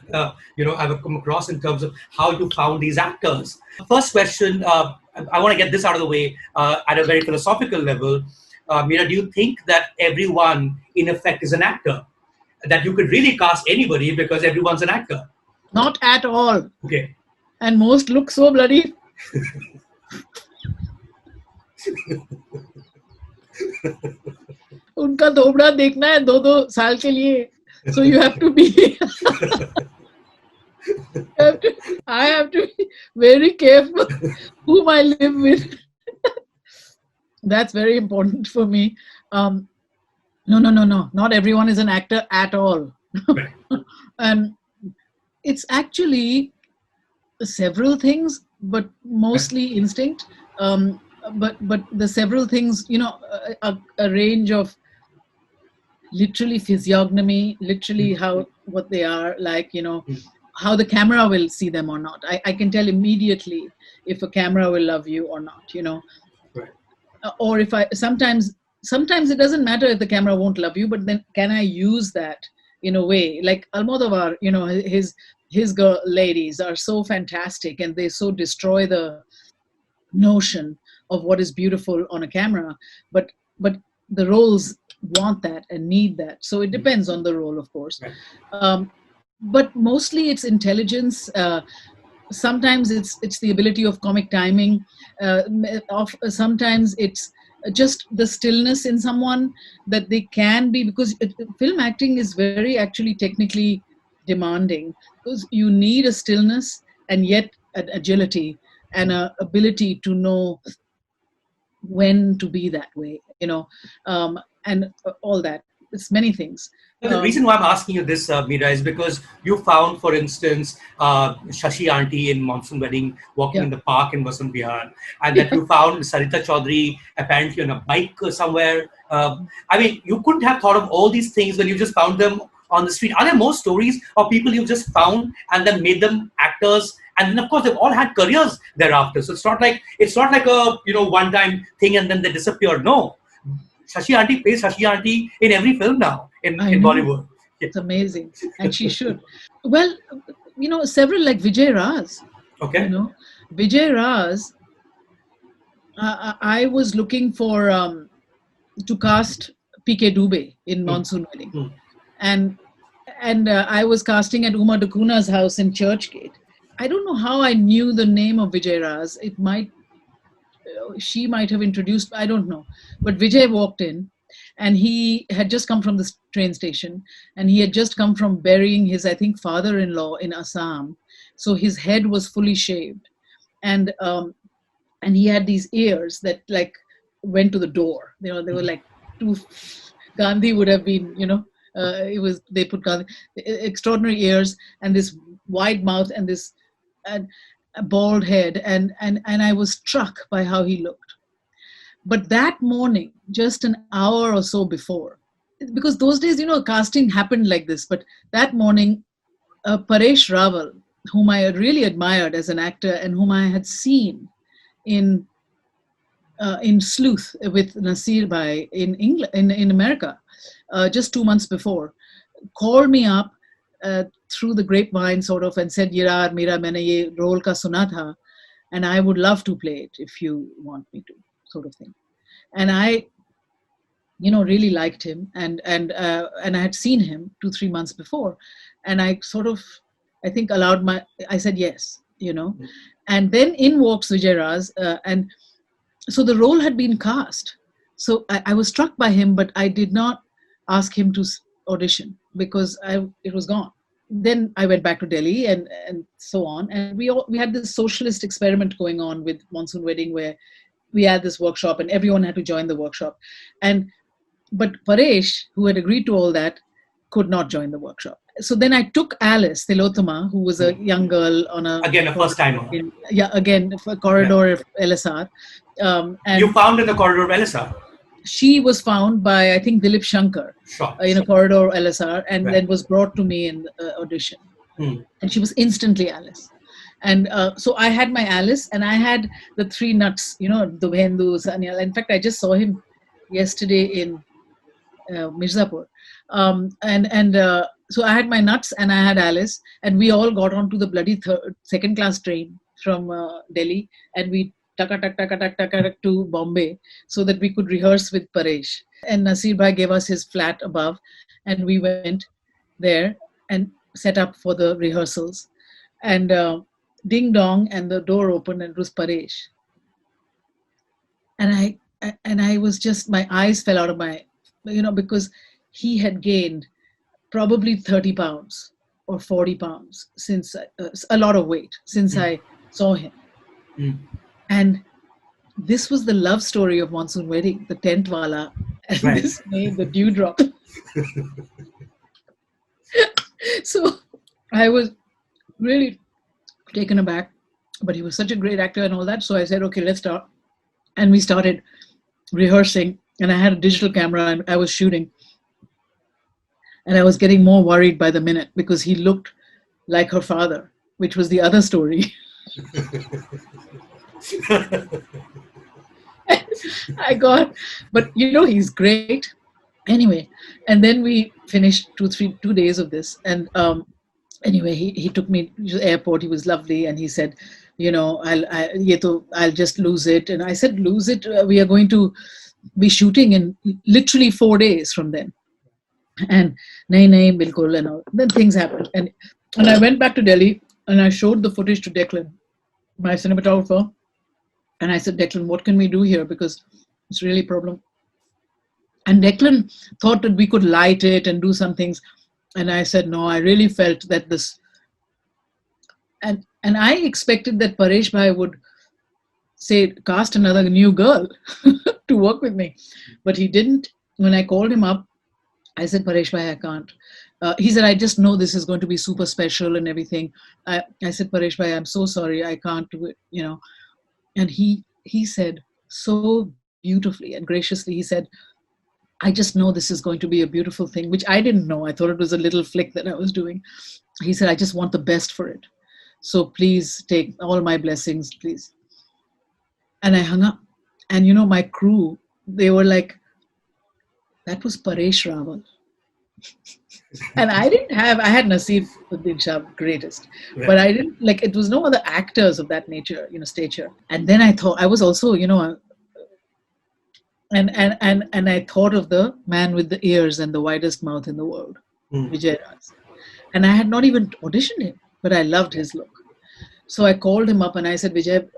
B: come across in terms of how you found these actors. First question, I want to get this out of the way at a very philosophical level. Mira, do you think that everyone in effect is an actor, that you could really cast anybody because everyone's an actor?
A: Not at all.
B: Okay.
A: And most look so bloody. उनका दोबड़ा देखना है 2-2 साल के लिए. So you have to be. I have to be very careful whom I live with. That's very important for me. Um, no, no, no, no. Not everyone is an actor at all.
B: Right.
A: And it's actually several things, but
B: Right.
A: mostly instinct. Um, but the several things, a range of literally physiognomy, literally
B: Mm,
A: how what they are like,
B: mm,
A: how the camera will see them or not. I can tell immediately if a camera will love you or not,
B: right.
A: or if I sometimes it doesn't matter if the camera won't love you, but then can I use that in a way like Almodovar, his girl ladies are so fantastic and they so destroy the notion of what is beautiful on a camera, but the roles want that and need that, so it
B: Mm,
A: depends on the role, of course.
B: right.
A: But mostly it's intelligence. Sometimes it's the ability of comic timing. Sometimes it's just the stillness in someone that they can be, because film acting is very actually technically demanding, because you need a stillness and yet an agility and
B: Mm.
A: a ability to know when to be that way, and all that. It's many things.
B: Now, the reason why I'm asking you this, Mira, is because you found, for instance, Shashi Auntie in Monsoon Wedding walking
A: Yeah.
B: in the park in Vasant Vihar, and that you found Sarita Chaudhary apparently on a bike somewhere. I mean, you couldn't have thought of all these things when you just found them on the street. Are there more stories of people you just found and then made them actors? And then, of course, they've all had careers thereafter. So it's not like a one-time thing and then they disappear. No, Shashi Auntie plays Shashi Auntie in every film now
A: I
B: in
A: know.
B: Bollywood. Yeah.
A: It's amazing, and she should. Well, several like Vijay Raz. You
B: Okay.
A: know, Vijay Raz. I was looking for to cast PK Dubey in
B: Hmm.
A: Monsoon Wedding,
B: Hmm.
A: and I was casting at Uma Dakuna's house in Churchgate. I don't know how I knew the name of Vijay Raz. It might she might have introduced, I don't know. But Vijay walked in and he had just come from the train station and he had just come from burying his, I think, father in law in Assam. So his head was fully shaved. And he had these ears that like went to the door. They were like two. Gandhi would have been, it was, they put Gandhi, extraordinary ears and this wide mouth and this and a bald head, and I was struck by how he looked. But that morning, just an hour or so before, because those days, casting happened like this, but that morning, Paresh Rawal, whom I really admired as an actor and whom I had seen in Sleuth with Nasir Bhai in England, in America, just 2 months before, called me up uh, through the grapevine sort of and said, Yaar, mera maine ye role ka suna tha, and I would love to play it if you want me to, sort of thing. And I, really liked him, and I had seen him 2 3 months before, and I sort of, I think, I said yes, and then in walks Vijay Raz, and so the role had been cast. So I was struck by him, but I did not ask him to audition because it was gone. Then I went back to Delhi and so on, and we had this socialist experiment going on with Monsoon Wedding where we had this workshop and everyone had to join the workshop, and but Paresh, who had agreed to all that, could not join the workshop. So then I took Alice Tilotama, who was a
B: Hmm.
A: young girl on a
B: Again, a first
A: corridor
B: timer.
A: yeah, again, for
B: Yeah.
A: corridor of LSR,
B: You
A: and
B: found in the corridor of Elisa.
A: she was found by, I think, Dilip Shankar
B: Sure.
A: in a corridor LSR, and
B: Right.
A: then was brought to me in audition,
B: Hmm.
A: and she was instantly Alice. And so I had my Alice, and I had the three nuts, the Dubhendu, Sanyal. In fact, I just saw him yesterday in Mirzapur. So I had my nuts and I had Alice, and we all got onto the bloody second class train from Delhi, and we taka tak taka tak taka tak to Bombay so that we could rehearse with Paresh. And Nasir Bhai gave us his flat above, and we went there and set up for the rehearsals. And ding dong, and the door opened, and it was Paresh. And I was just, my eyes fell out of my, because he had gained probably 30 pounds or 40 pounds since a lot of weight since
B: Hmm.
A: I saw him.
B: Hmm.
A: And this was the love story of Monsoon Wedding, the tent wala. and
B: Right.
A: this name, the Dewdrop. So I was really taken aback, but he was such a great actor and all that. So I said, okay, let's start. And we started rehearsing, and I had a digital camera and I was shooting. And I was getting more worried by the minute because he looked like her father, which was the other story. I got, but he's great. Anyway, and then we finished 2 days of this, and anyway, he took me to the airport. He was lovely, and he said, I'll just lose it. And I said, lose it? We are going to be shooting in literally 4 days from then. And nahi, bilkul, and all. Then things happened, and I went back to Delhi, and I showed the footage to Declan, my cinematographer, and I said, Declan, what can we do here? Because it's really a problem. And Declan thought that we could light it and do some things. And I said, no, I really felt that this, and I expected that Paresh Bhai would say, cast another new girl to work with me. But he didn't. When I called him up, I said, Paresh Bhai, I can't. He said, I just know this is going to be super special and everything. I said, Paresh Bhai, I'm so sorry, I can't do it. And he said so beautifully and graciously, he said, I just know this is going to be a beautiful thing, which I didn't know. I thought it was a little flick that I was doing. He said, I just want the best for it. So please take all my blessings, please. And I hung up. And my crew, they were like, that was Paresh Rawal. And I had Naseeb Uddin Shah, greatest,
B: Right.
A: but I didn't, like, it was no other actors of that nature, stature. And then I thought, I was also, and I thought of the man with the ears and the widest mouth in the world, Vijay Raj. And I had not even auditioned him, but I loved his look. So I called him up and I said, Vijay,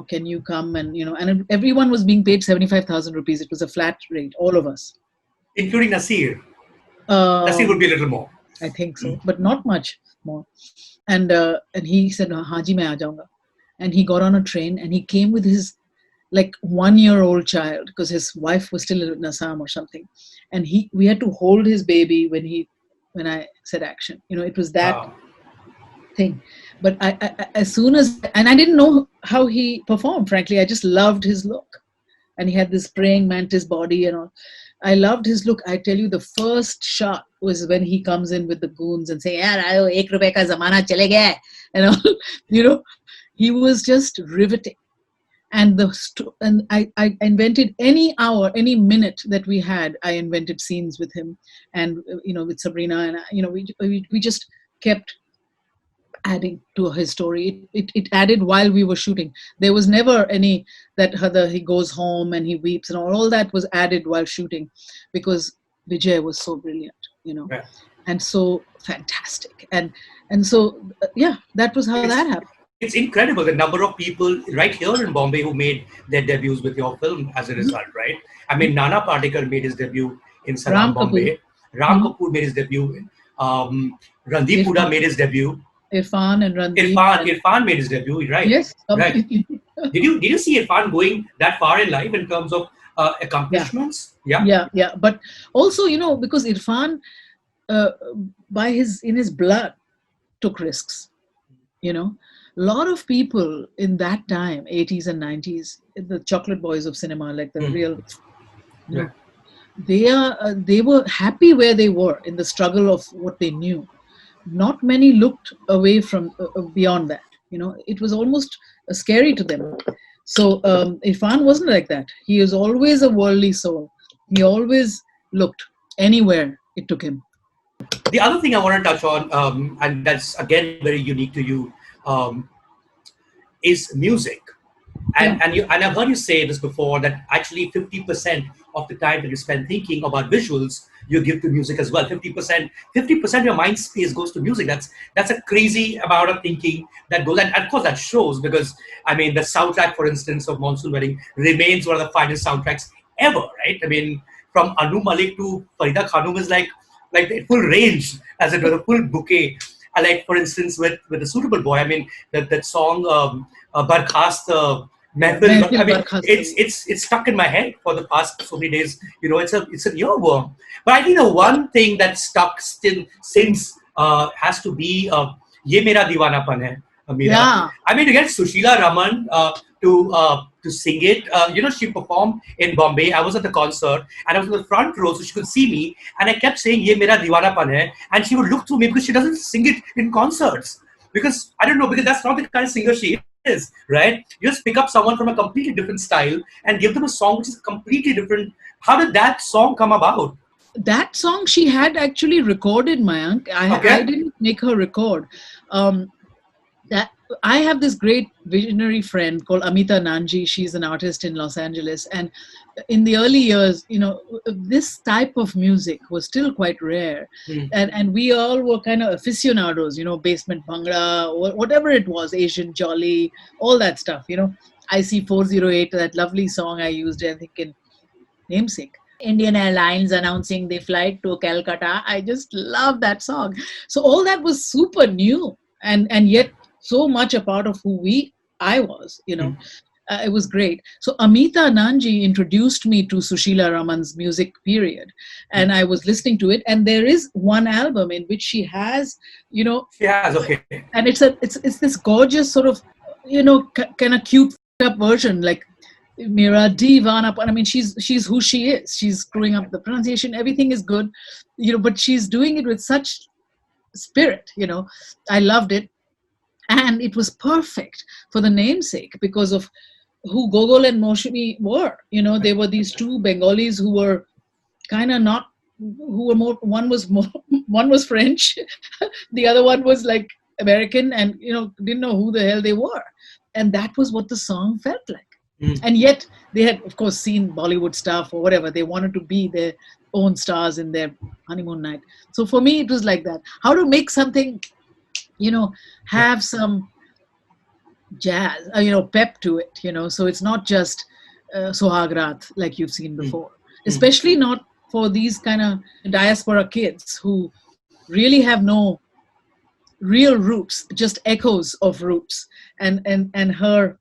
A: can you come? And, and everyone was being paid 75,000 rupees. It was a flat rate, all of us.
B: Including Nasir. Nasir would be a little more.
A: I think so, but not much more. And he said, Haji, main aa jaunga. And he got on a train and he came with his 1-year-old child, because his wife was still in Assam or something. And we had to hold his baby when I said action. It was that thing. But I as soon as, and I didn't know how he performed, frankly. I just loved his look. And he had this praying mantis body and all. I loved his look. I tell you, the first shot was when he comes in with the goons and say, "Yaar, aayo, ek rupaye ka zamana chale gaya," and all. He was just riveting. And I invented any hour, any minute that we had. I invented scenes with him, and with Sabrina, and we just kept adding to his story. It added while we were shooting. There was never any that he goes home and he weeps, and all that was added while shooting, because Vijay was so brilliant,
B: Right.
A: and so fantastic, and so that was how that happened.
B: It's incredible the number of people right here in Bombay who made their debuts with your film as a result, right? I mean, Nana Patekar made his debut in Salam
A: Ram
B: Bombay.
A: Kapoor.
B: Ram Kapoor made his debut. Randeep Hooda made his debut.
A: Irfan and Randeep.
B: Irfan made his debut, right?
A: Yes,
B: right. Did you see Irfan going that far in life in terms of accomplishments?
A: Yeah. But also, because Irfan, in his blood, took risks. A lot of people in that time, 80s and 90s, the chocolate boys of cinema, like the real, they were happy where they were in the struggle of what they knew. Not many looked away from beyond that. It was almost scary to them. So Irfan wasn't like that. He was always a worldly soul. He always looked anywhere it took him.
B: The other thing I want to touch on, and that's again very unique to you, is music. And I've heard you say this before, that actually 50% of the time that you spend thinking about visuals, you give to music as well. 50% of your mind space goes to music. That's a crazy amount of thinking that goes, and of course that shows, because I mean the soundtrack, for instance, of Monsoon Wedding remains one of the finest soundtracks ever, right? I mean, from Anu Malik to Farida Khanum is like the full range, as it were, a full bouquet. Like for instance with the Suitable Boy, I mean that song Barkhast, Mehfil, I
A: Mehfil
B: mean,
A: Barkhast Hui.
B: it's stuck in my head for the past so many days. It's an earworm. But I think the one thing that's stuck still since has to be Ye Mera Deewanapan Hai, Mira.
A: Yeah,
B: I mean, to get Sushila Raman to sing it. She performed in Bombay. I was at the concert and I was in the front row, so she could see me. And I kept saying "Ye Mera Deewanapan Hai," and she would look through me because she doesn't sing it in concerts. Because I don't know, because that's not the kind of singer she is, right? You just pick up someone from a completely different style and give them a song which is completely different. How did that song come about?
A: that song she had actually recorded, Mayank. I
B: Okay.
A: didn't make her record. Um, that I have this great visionary friend called Amita Nanji. She's an artist in Los Angeles, and in the early years, this type of music was still quite rare,
B: Hmm.
A: and we all were kind of aficionados. Basement bhangra, whatever it was, Asian jolly, all that stuff. IC 408, that lovely song I used, I think in Namesake. Indian Airlines announcing the flight to Calcutta. I just love that song. So all that was super new, and yet so much a part of who I was.
B: Hmm.
A: It was great. So Amita Nanji introduced me to Sushila Raman's music period,
B: Hmm.
A: and I was listening to it. And there is one album in which she has, you know,
B: She has, okay.
A: and it's this gorgeous sort of, kind of cute up version, like Mira Divana. I mean, she's who she is. She's screwing up the pronunciation. Everything is good, but she's doing it with such spirit. I loved it, and it was perfect for the namesake because of who Gogol and Moshmi were. They were these two Bengalis who were kind of not, who were more. One was more, one was French, the other one was like American, and didn't know who the hell they were, and that was what the song felt like.
B: Hmm.
A: And yet they had, of course, seen Bollywood stuff or whatever. They wanted to be their own stars in their honeymoon night. So for me, it was like that. How to make something,
B: Yeah.
A: have some jazz, pep to it, so it's not just Sohagrat like you've seen
B: Hmm.
A: before,
B: Hmm.
A: especially not for these kind of diaspora kids who really have no real roots, just echoes of roots. And her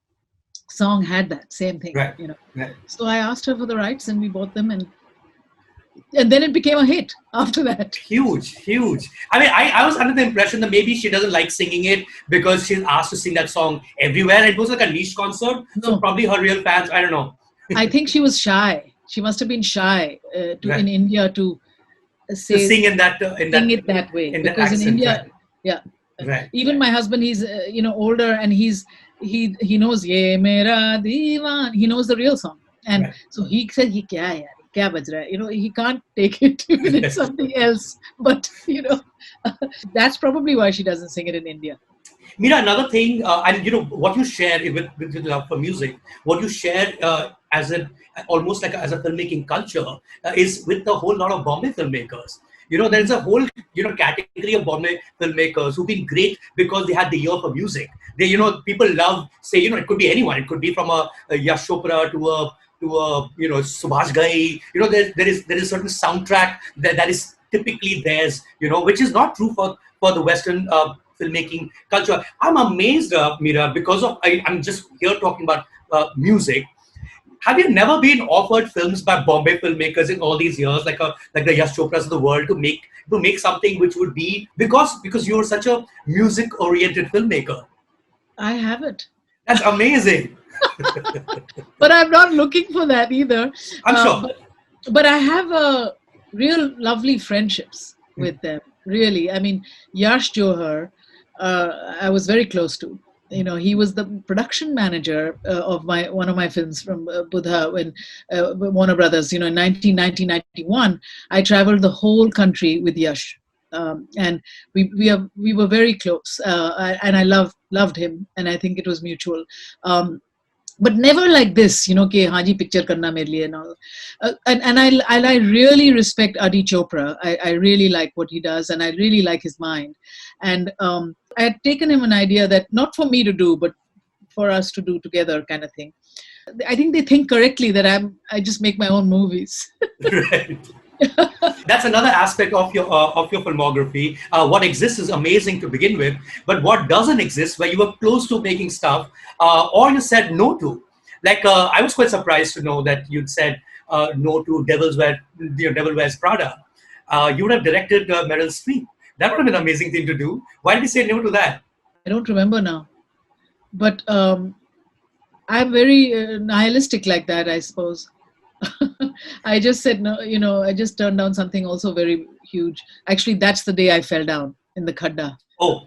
A: song had that same thing,
B: Right. Right.
A: So I asked her for the rights and we bought them, and then it became a hit after that.
B: Huge, huge. I mean, I was under the impression that maybe she doesn't like singing it because she's asked to sing that song everywhere. It was like a niche concert, so
A: No,
B: probably her real fans, I don't know.
A: I think she was shy. She must have been shy to in
B: Right.
A: India to
B: To
A: say
B: sing in that
A: sing it that way,
B: in that
A: because in
B: accent, right?
A: India, yeah,
B: Right.
A: even my husband, he's older, and he knows Ye Mera Diwan. He knows the real song, and
B: Right.
A: so he said, "Ye kya hai yaar, kya baj raha hai?" He can't take it even it's something else. But that's probably why she doesn't sing it in India.
B: Mira, another thing, and what you share with your love for music, what you share as an almost like as a filmmaking culture is with a whole lot of Bombay filmmakers. There's a whole category of Bombay filmmakers who've been great because they had the ear for music. They people love, say, it could be anyone. It could be from a Yash Chopra to a Subhash Ghai. There is certain soundtrack that is typically theirs. Which is not true for the Western filmmaking culture. I'm amazed, Mira, because I'm just here talking about music. Have you never been offered films by Bombay filmmakers in all these years, like the Yash Chopras of the world, to make something which would be because you're such a music oriented filmmaker?
A: I have it,
B: That's amazing.
A: but I'm not looking for that either.
B: I'm
A: Uh,
B: sure.
A: but but I have real lovely friendships with them. Really, I mean, Yash Johar, I was very close to. He was the production manager of my one of my films from Buddha when Warner Brothers. In 1991, I traveled the whole country with Yash, and we were very close, and I loved him, and I think it was mutual. But never like this, कि हाँ जी picture करना मेरे लिए and all. And I really respect Adi Chopra. I really like what he does, and I really like his mind. And I had taken him an idea that not for me to do, but for us to do together, kind of thing. I think they think correctly that I just make my own movies.
B: Right. That's another aspect of your filmography. What exists is amazing to begin with, but what doesn't exist, where you were close to making stuff, or you said no to. Like, I was quite surprised to know that you'd said no to Devil Wears Prada. You would have directed Meryl Streep. That would have been an amazing thing to do. Why did you say no to that?
A: I don't remember now, but I'm very nihilistic like that, I suppose. I just said no, I just turned down something also very huge. Actually, that's the day I fell down in the khadda.
B: Oh,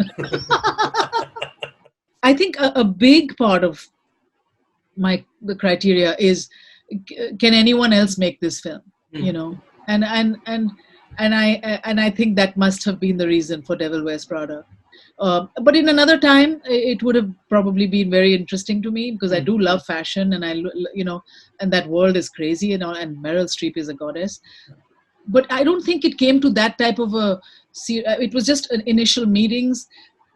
A: I think a big part of the criteria is, can anyone else make this film?
B: mm,
A: And I think that must have been the reason for Devil Wears Prada. But in another time, it would have probably been very interesting to me, because I do love fashion, and and that world is crazy, and Meryl Streep is a goddess. But I don't think it came to that type of it was just an initial meetings.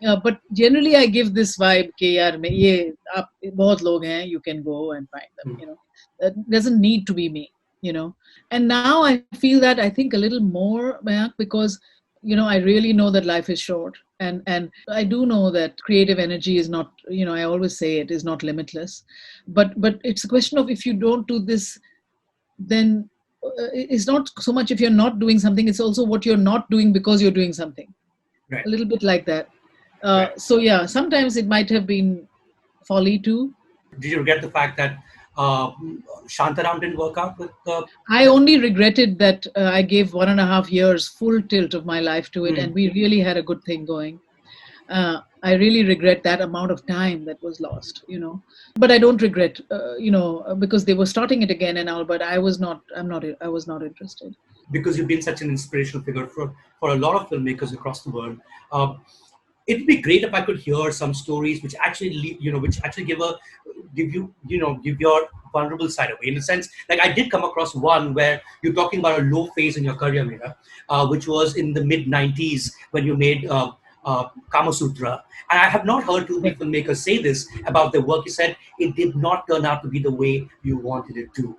A: But generally, I give this vibe, कि यार ये आप बहुत लोग हैं, you can go and find them. It doesn't need to be me. And now I feel that, I think, a little more, Mayank, because I really know that life is short, and I do know that creative energy is not, I always say it is not limitless, but it's a question of, if you don't do this, then it's not so much if you're not doing something, it's also what you're not doing because you're doing something.
B: right.
A: A little bit like that.
B: Right.
A: So yeah, sometimes it might have been folly too.
B: Did you regret the fact that Shantaram didn't work out with the?
A: I only regretted that I gave 1.5 years full tilt of my life to it, and we really had a good thing going. I really regret that amount of time that was lost, But I don't regret, because they were starting it again and all. But I was not interested.
B: Because you've been such an inspirational figure for a lot of filmmakers across the world. It'd be great if I could hear some stories which actually, which actually give your vulnerable side away. In a sense, like, I did come across one where you're talking about a low phase in your career, Mira, which was in the mid '90s when you made Kama Sutra. And I have not heard too many filmmakers say this about their work. You said it did not turn out to be the way you wanted it to.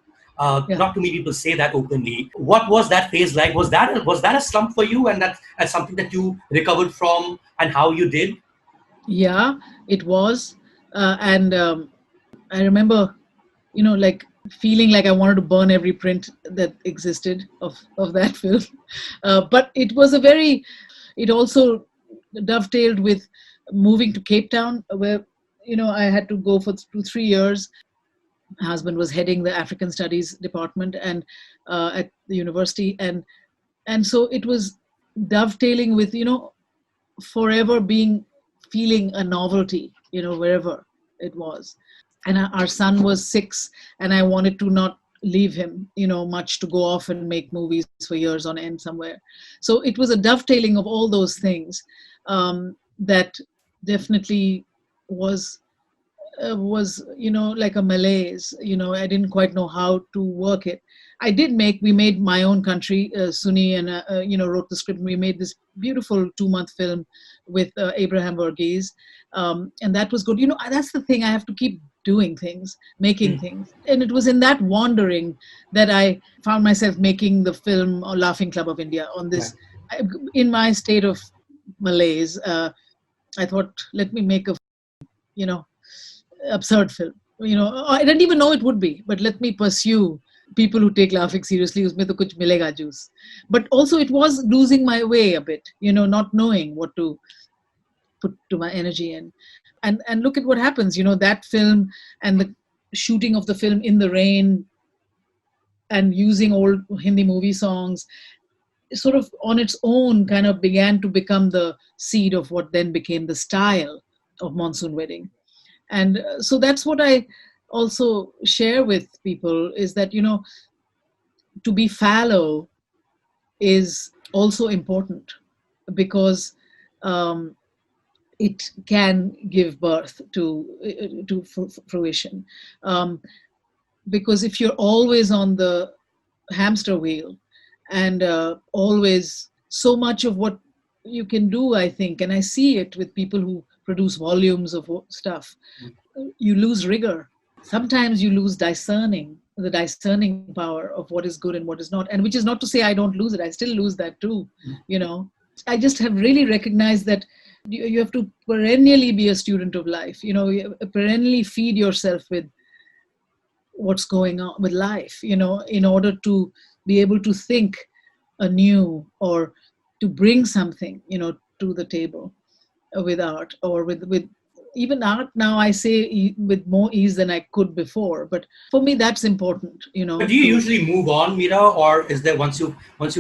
A: Yeah.
B: Not too many people say that openly. What was that phase like? Was that a slump for you, and that's something that you recovered from, and how you did?
A: Yeah, it was. And I remember, like feeling like I wanted to burn every print that existed of that film. But it also dovetailed with moving to Cape Town, where, I had to go for 2-3 years. My husband was heading the African Studies department and at the university. And so it was dovetailing with, forever feeling a novelty, wherever it was. And our son was 6, and I wanted to not leave him, much to go off and make movies for years on end somewhere. So it was a dovetailing of all those things that definitely was like a malaise. I didn't quite know how to work it. We made My Own Country, Suni, and wrote the script. We made this beautiful 2-month film with Abraham Verghese, and that was good. That's the thing, I have to keep doing things, making things. And it was in that wandering that I found myself making the film Laughing Club of India on this. In my state of malaise, I thought, let me make a absurd film. I didn't even know it would be, but let me pursue people who take laughing seriously. Usme to kuch milega juice. But also it was losing my way a bit, not knowing what to put to my energy in. And look at what happens, that film and the shooting of the film in the rain and using old Hindi movie songs, sort of on its own kind of began to become the seed of what then became the style of Monsoon Wedding. And so that's what I also share with people, is that, to be fallow is also important, because it can give birth to fruition. Because if you're always on the hamster wheel and always, so much of what you can do, I think, and I see it with people who produce volumes of stuff, you lose rigor. Sometimes you lose the discerning power of what is good and what is not. And which is not to say I don't lose it. I still lose that too, I just have really recognized that you have to perennially be a student of life. You perennially feed yourself with what's going on with life, in order to be able to think anew, or to bring something, to the table, with art, or with even art now, I say, with more ease than I could before. But for me, that's important,
B: But do you
A: to.
B: usually move on, Mira, or is there once you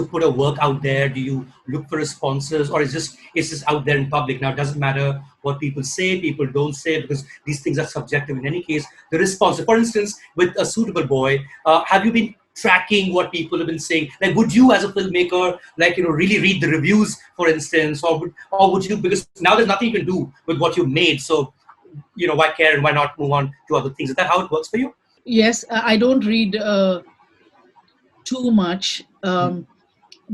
B: put a work out there, do you look for responses, or is just out there in public? Now, it doesn't matter what people say, people don't say, because these things are subjective in any case. The response, for instance, with A Suitable Boy, have you been tracking what people have been saying? Like, would you, as a filmmaker, like really read the reviews, for instance, or would you, because now there's nothing you can do with what you made, so why care and why not move on to other things? Is that how it works for you?
A: Yes, I don't read too much,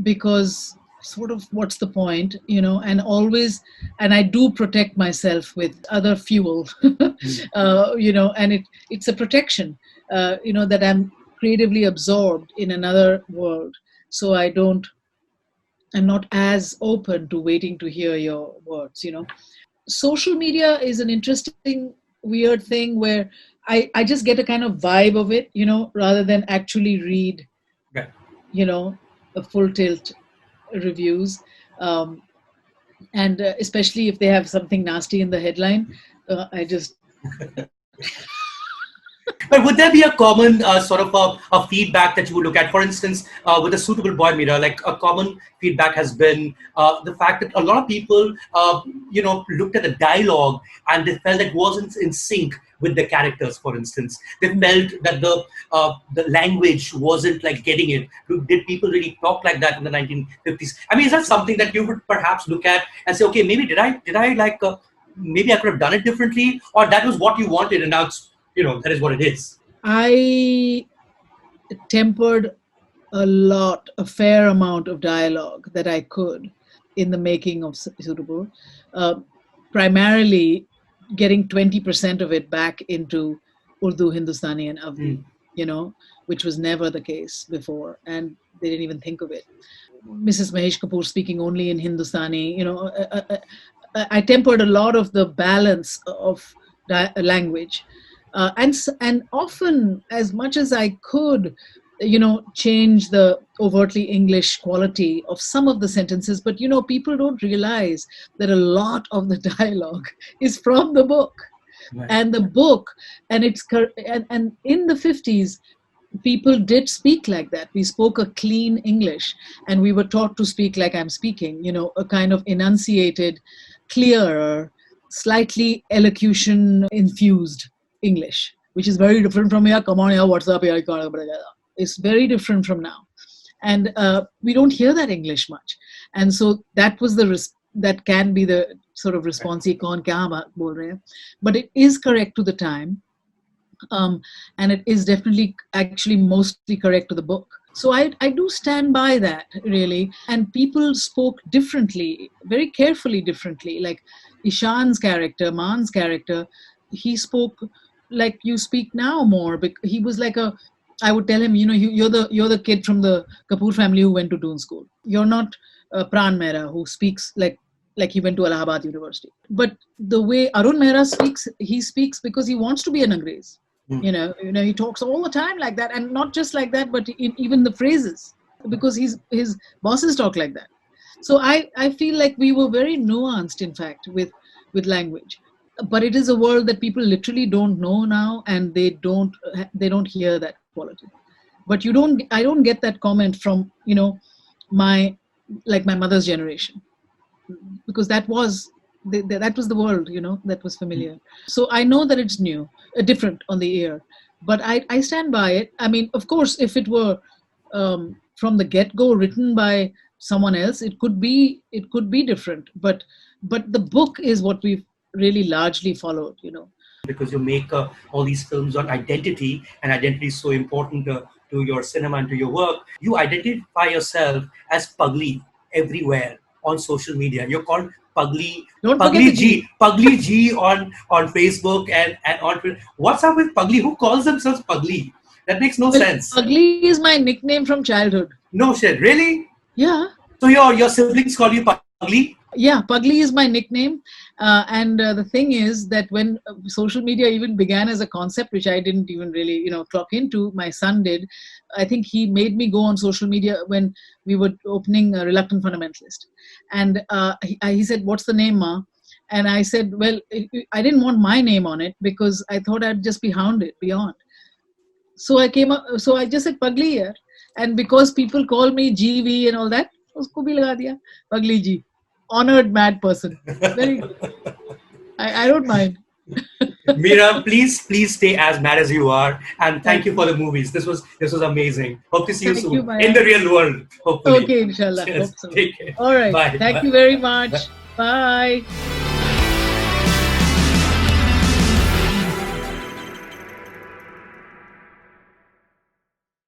A: because sort of, what's the point, and always, and I do protect myself with other fuel, and it's a protection, that I'm creatively absorbed in another world, so I'm not as open to waiting to hear your words. Social media is an interesting, weird thing where I just get a kind of vibe of it, rather than actually read,
B: Right.
A: a full tilt reviews. And especially if they have something nasty in the headline, I just.
B: But would there be a common sort of a feedback that you would look at? For instance, with A Suitable Boy, Mira, like a common feedback has been the fact that a lot of people, looked at the dialogue and they felt it wasn't in sync with the characters. For instance, they felt that the language wasn't like getting it. Did people really talk like that in the 1950s? I mean, is that something that you would perhaps look at and say, okay, maybe did I like maybe I could have done it differently, or that was what you wanted, and now that is what it is.
A: I tempered a fair amount of dialogue that I could in the making of Suitable, uh, primarily getting 20% of it back into Urdu, Hindustani, and Avdi,
B: Mm.
A: which was never the case before, and they didn't even think of it. Mrs. Mahesh Kapoor speaking only in Hindustani, I tempered a lot of the balance of language, and often, as much as I could, change the overtly English quality of some of the sentences. But people don't realize that a lot of the dialogue is from the book,
B: Right.
A: and the book, and in the 50s, people did speak like that. We spoke a clean English, and we were taught to speak like I'm speaking, a kind of enunciated, clearer, slightly elocution infused English, which is very different from, yeah, come on, yeah, what's up, yeah, it's very different from now. And we don't hear that English much. And so that was that can be the sort of
B: Right.
A: response, ye kaun kya bol rahe hain? But it is correct to the time, and it is definitely actually mostly correct to the book. So I do stand by that, really. And people spoke differently, very carefully differently. Like Ishan's character, Man's character, he spoke like you speak now more. He was like I would tell him, you're the kid from the Kapoor family who went to Doon School. You're not Pran Mehra, who speaks like he went to Allahabad University. But the way Arun Mehra speaks, he speaks because he wants to be an Angrez.
B: Mm.
A: He talks all the time like that, and not just like that, but even the phrases, because his bosses talk like that. So I feel like we were very nuanced, in fact, with language. But it is a world that people literally don't know now, and they don't hear that quality. But I don't get that comment from my like my mother's generation, because that was the world, that was familiar. So I know that it's new, different on the ear, but I stand by it. I mean, of course, if it were from the get-go written by someone else, it could be different. But the book is what we've really largely followed.
B: Because you make all these films on identity, and identity is so important to your cinema and to your work. You identify yourself as Pugly everywhere on social media. You're called Pugly,
A: Don't forget
B: Pugly
A: the G.
B: G, Pugly G on Facebook and on Twitter. What's up with Pugly? Who calls themselves Pugly? That makes no
A: Well,
B: sense.
A: Ugly is my nickname from childhood.
B: No shit, really?
A: Yeah.
B: So your siblings call you Pugly?
A: Yeah, Pugly is my nickname. And the thing is that when social media even began as a concept, which I didn't even really, clock into, my son did. I think he made me go on social media when we were opening a Reluctant Fundamentalist. And he said, "What's the name, Ma?" And I said, "Well, I didn't want my name on it because I thought I'd just be hounded beyond." So I came up, so I just said Pugly here. And because people call me GV and all that, usko bhi laga diya, Pugly Ji. Honored mad person. Very good. I don't mind.
B: Mira, please stay as mad as you are, and thank
A: Thank
B: you for
A: you.
B: the movies. This was amazing. Hope to see you
A: Thank you,
B: soon in the
A: Mayank.
B: real world. Hopefully.
A: Okay, inshallah. Hope
B: Cheers.
A: so.
B: Take care.
A: All right.
B: Bye.
A: Thank
B: Bye.
A: you very
B: Bye.
A: much. Bye.